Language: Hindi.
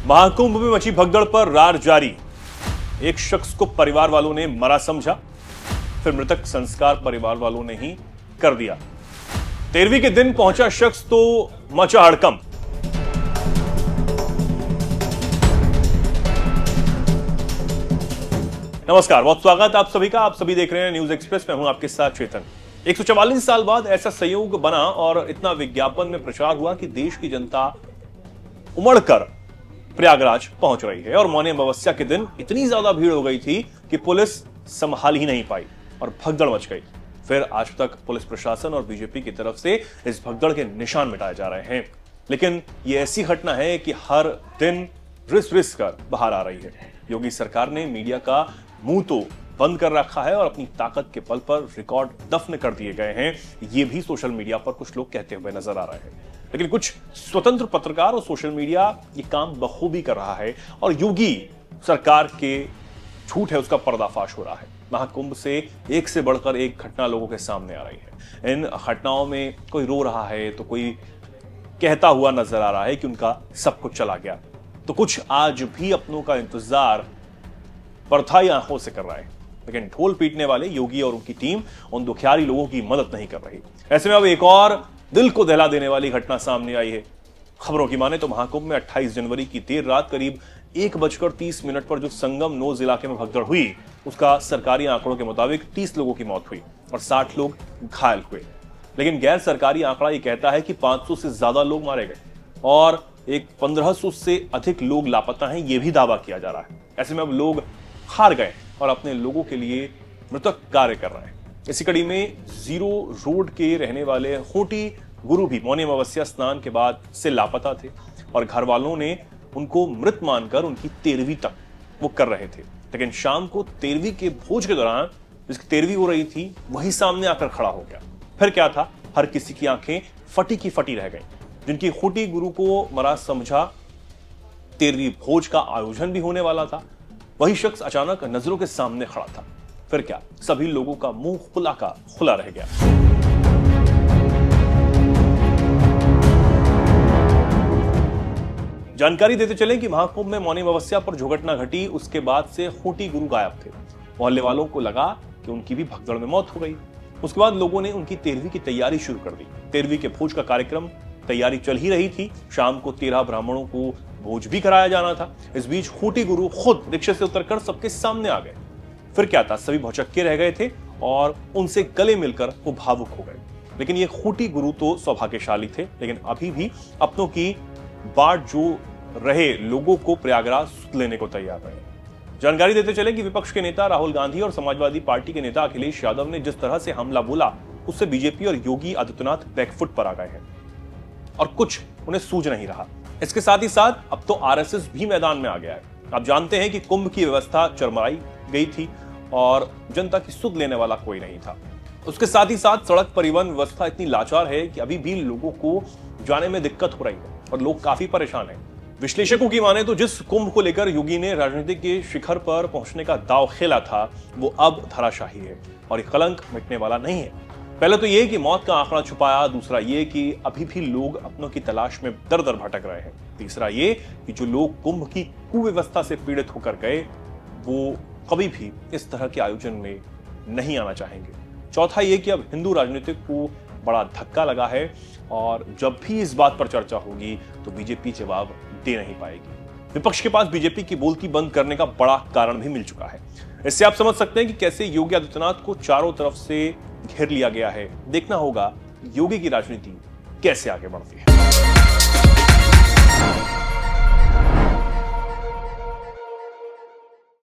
महाकुंभ में मची भगदड़ पर रार जारी। एक शख्स को परिवार वालों ने मरा समझा, फिर मृतक संस्कार परिवार वालों ने ही कर दिया। 13वीं के दिन पहुंचा शख्स तो मचा हड़कंप। नमस्कार, बहुत स्वागत आप सभी का। आप सभी देख रहे हैं न्यूज एक्सप्रेस। मैं हूं आपके साथ चेतन। 144 साल बाद ऐसा संयोग बना और इतना विज्ञापन में प्रचार हुआ कि देश की जनता उमड़कर प्रयागराज पहुंच रही है। और मौनी अमावस्या के दिन इतनी ज्यादा भीड़ हो गई थी कि पुलिस संभाल ही नहीं पाई और भगदड़ मच गई। फिर आज तक पुलिस प्रशासन और बीजेपी की तरफ से इस भगदड़ के निशान मिटाए जा रहे हैं। लेकिन यह ऐसी घटना है कि हर दिन रिस रिस कर बाहर आ रही है। योगी सरकार ने मीडिया का मुंह तो बंद कर रखा है और अपनी ताकत के बल पर रिकॉर्ड दफन कर दिए गए हैं। ये भी सोशल मीडिया पर कुछ लोग कहते हुए नजर आ रहे हैं। लेकिन कुछ स्वतंत्र पत्रकार और सोशल मीडिया ये काम बखूबी कर रहा है और योगी सरकार के झूठ है उसका पर्दाफाश हो रहा है। महाकुंभ से एक से बढ़कर एक घटना लोगों के सामने आ रही है। इन घटनाओं में कोई रो रहा है तो कोई कहता हुआ नजर आ रहा है कि उनका सब कुछ चला गया, तो कुछ आज भी अपनों का इंतजार परथाई आंखों से कर रहा है। लेकिन ढोल पीटने वाले योगी और उनकी टीम उन दुखियारी लोगों की मदद नहीं कर रही। ऐसे में अब एक और दिल को दहला देने वाली घटना सामने आई है। खबरों की माने तो महाकुंभ में 28 जनवरी की देर रात करीब 1:30 पर जो संगम नोज इलाके में भगदड़ हुई, उसका सरकारी आंकड़ों के मुताबिक 30 लोगों की मौत हुई और 60 लोग घायल हुए। लेकिन गैर सरकारी आंकड़ा यह कहता है कि 500 से ज्यादा लोग मारे गए और एक 1500 से अधिक लोग लापता हैं, यह भी दावा किया जा रहा है। ऐसे में अब लोग हार गए और अपने लोगों के लिए मृतक कार्य कर रहे हैं। इसी कड़ी में जीरो रोड के रहने वाले होटी गुरु भी मौनी अमावस्या स्नान के बाद से लापता थे और घर वालों ने उनको मृत मानकर उनकी 13वीं तक वो कर रहे थे। लेकिन शाम को 13वीं के भोज के दौरान जिसकी 13वीं हो रही थी वही सामने आकर खड़ा हो गया। फिर क्या था, हर किसी की आंखें फटी की फटी रह गई। जिनकी होटी गुरु को मरा समझा, 13वीं भोज का आयोजन भी होने वाला था, वही शख्स अचानक नजरों के सामने खड़ा था। फिर क्या, सभी लोगों का मुंह खुला का खुला रह गया। जानकारी देते चले कि महाकुंभ में मौनी अमावस्या पर जो घटना घटी उसके बाद से होटी गुरु गायब थे। मोहल्ले वालों को लगा कि उनकी भी भगदड़ में मौत हो गई। उसके बाद लोगों ने उनकी 13वीं की तैयारी शुरू कर दी। 13वीं के भोज का कार्यक्रम तैयारी चल ही रही थी। शाम को 13 ब्राह्मणों को भोज भी कराया जाना था। इस बीच होटी गुरु खुद रिक्शे से उतरकर सबके सामने आ गए। फिर क्या था, सभी भौचक्के रह गए थे और उनसे गले मिलकर वो भावुक हो गए। लेकिन ये होटी गुरु तो सौभाग्यशाली थे, लेकिन अभी भी अपनों की बाट जो रहे लोगों को प्रयागराज सुध लेने को तैयार रहे। जानकारी देते चले कि विपक्ष के नेता राहुल गांधी और समाजवादी पार्टी के नेता अखिलेश यादव ने जिस तरह से हमला बोला उससे बीजेपी और योगी आदित्यनाथ बैकफुट पर आ गए हैं और कुछ उन्हें सूझ नहीं रहा। इसके साथ ही साथ अब तो आरएसएस भी मैदान में आ गया है। आप जानते हैं कि कुंभ की व्यवस्था चरमराई गई थी और जनता की सुध लेने वाला कोई नहीं था। उसके साथ ही साथ सड़क परिवहन व्यवस्था इतनी लाचार है कि अभी भी लोगों को जाने में दिक्कत हो रही है और लोग काफी परेशान हैं। विश्लेषकों की माने तो जिस कुंभ को लेकर योगी ने राजनीति के शिखर पर पहुंचने का दांव खेला था वो अब धराशाही है और ये कलंक मिटने वाला नहीं है। पहले तो ये कि मौत का आंकड़ा छुपाया, दूसरा ये कि अभी भी लोग अपनों की तलाश में दर दर भटक रहे हैं, तीसरा ये कि जो लोग कुंभ की कुव्यवस्था से पीड़ित होकर गए वो कभी भी इस तरह के आयोजन में नहीं आना चाहेंगे, चौथा ये कि अब हिंदू राजनीति को बड़ा धक्का लगा है और जब भी इस बात पर चर्चा होगी तो बीजेपी जवाब दे नहीं पाएगी। विपक्ष के पास बीजेपी की बोलती बंद करने का बड़ा कारण भी मिल चुका है। इससे आप समझ सकते हैं कि कैसे योगी आदित्यनाथ को चारों तरफ से घेर लिया गया है। देखना होगा योगी की राजनीति कैसे आगे बढ़ती है।